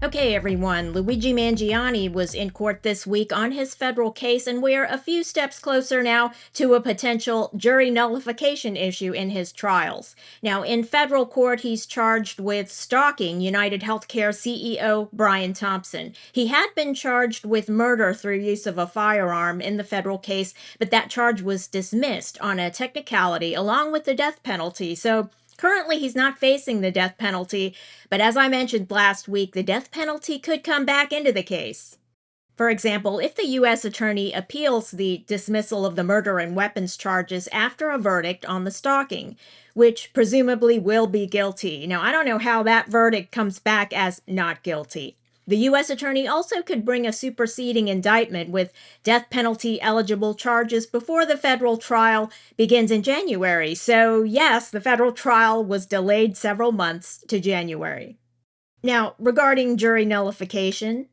Okay, everyone, Luigi Mangione was in court this week on his federal case, and we're a few steps closer now to a potential jury nullification issue in his trials. Now, in federal court, he's charged with stalking United Healthcare CEO Brian Thompson. He had been charged with murder through use of a firearm in the federal case, but that charge was dismissed on a technicality along with the death penalty. So, currently, he's not facing the death penalty, but as I mentioned last week, the death penalty could come back into the case. For example, if the U.S. attorney appeals the dismissal of the murder and weapons charges after a verdict on the stalking, which presumably will be guilty. Now, I don't know how that verdict comes back as not guilty. The U.S. attorney also could bring a superseding indictment with death penalty eligible charges before the federal trial begins in January. So, yes, the federal trial was delayed several months to January. Now, regarding jury nullification,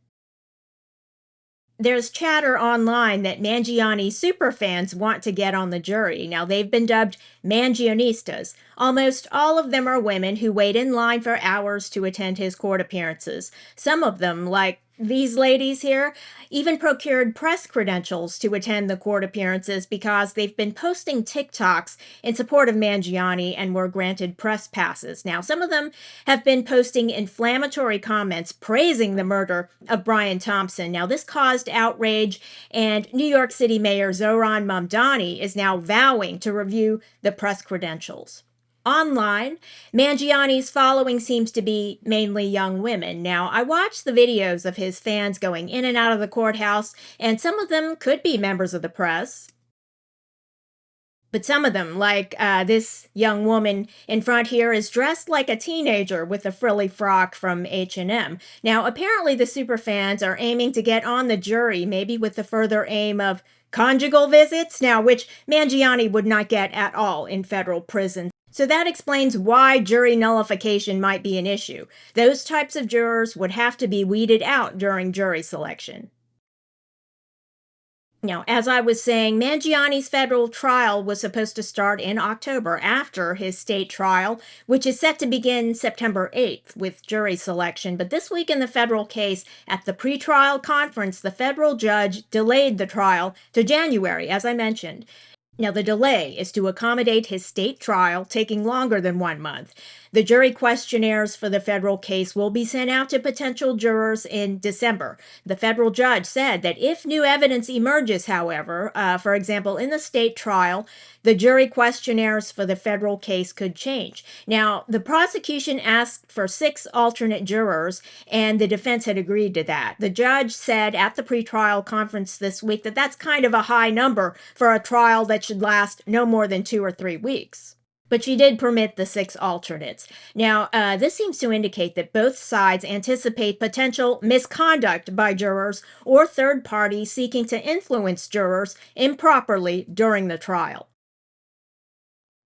there's chatter online that Mangione superfans want to get on the jury. Now, they've been dubbed Mangionistas. Almost all of them are women who wait in line for hours to attend his court appearances. Some of them, like these ladies here, even procured press credentials to attend the court appearances because they've been posting TikToks in support of Mangione and were granted press passes. Now, some of them have been posting inflammatory comments praising the murder of Brian Thompson. Now, this caused outrage, and New York City Mayor Zohran Mamdani is now vowing to review the press credentials. Online, Mangione's following seems to be mainly young women. Now, I watched the videos of his fans going in and out of the courthouse, and some of them could be members of the press. But some of them, like this young woman in front here, is dressed like a teenager with a frilly frock from H&M. Now, apparently the superfans are aiming to get on the jury, maybe with the further aim of conjugal visits, now which Mangione would not get at all in federal prison. So that explains why jury nullification might be an issue. Those types of jurors would have to be weeded out during jury selection. Now, as I was saying, Mangione's federal trial was supposed to start in October after his state trial, which is set to begin September 8th with jury selection. But this week in the federal case, at the pretrial conference, the federal judge delayed the trial to January, as I mentioned. Now, the delay is to accommodate his state trial, taking longer than 1 month. The jury questionnaires for the federal case will be sent out to potential jurors in December. The federal judge said that if new evidence emerges, however, for example, in the state trial, the jury questionnaires for the federal case could change. Now, the prosecution asked for 6 alternate jurors, and the defense had agreed to that. The judge said at the pretrial conference this week that that's kind of a high number for a trial that should last no more than 2 or 3 weeks. But she did permit the 6 alternates. Now, this seems to indicate that both sides anticipate potential misconduct by jurors or third parties seeking to influence jurors improperly during the trial.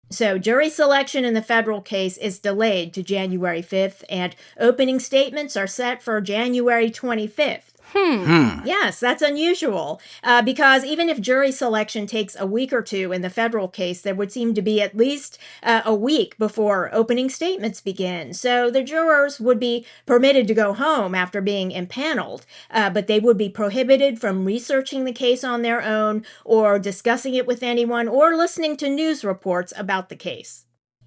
So, jury selection in the federal case is delayed to January 5th, and opening statements are set for January 25th. Yes, that's unusual, because even if jury selection takes a week or two in the federal case, there would seem to be at least a week before opening statements begin. So the jurors would be permitted to go home after being impaneled, but they would be prohibited from researching the case on their own or discussing it with anyone or listening to news reports about the case.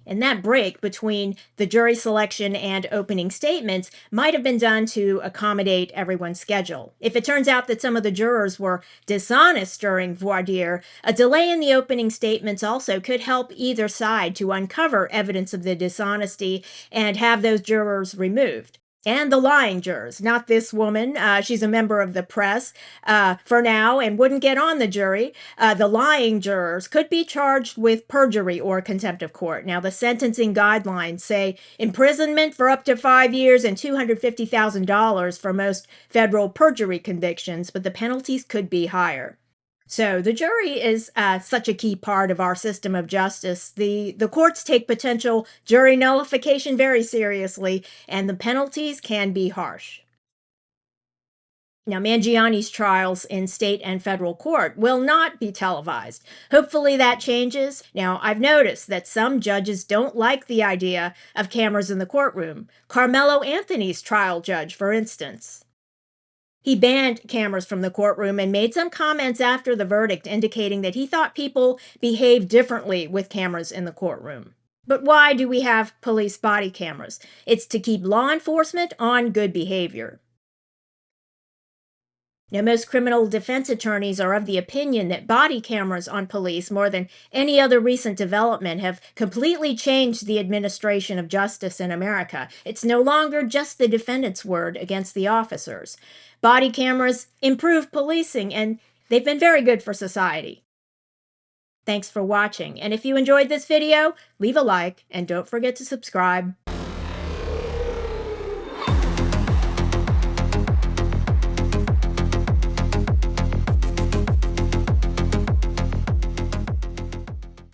And that break between the jury selection and opening statements might have been done to accommodate everyone's schedule. If it turns out that some of the jurors were dishonest during voir dire, a delay in the opening statements also could help either side to uncover evidence of the dishonesty and have those jurors removed. And the lying jurors, not this woman. She's a member of the press for now and wouldn't get on the jury. The lying jurors could be charged with perjury or contempt of court. Now, the sentencing guidelines say imprisonment for up to 5 years and $250,000 for most federal perjury convictions, but the penalties could be higher. So the jury is such a key part of our system of justice. The courts take potential jury nullification very seriously, and the penalties can be harsh. Now, Mangioni's trials in state and federal court will not be televised. Hopefully that changes. Now, I've noticed that some judges don't like the idea of cameras in the courtroom. Carmelo Anthony's trial judge, for instance. He banned cameras from the courtroom and made some comments after the verdict indicating that he thought people behave differently with cameras in the courtroom. But why do we have police body cameras? It's to keep law enforcement on good behavior. Now, most criminal defense attorneys are of the opinion that body cameras on police, more than any other recent development, have completely changed the administration of justice in America. It's no longer just the defendant's word against the officers. Body cameras improve policing, and they've been very good for society. Thanks for watching, and if you enjoyed this video, leave a like and don't forget to subscribe.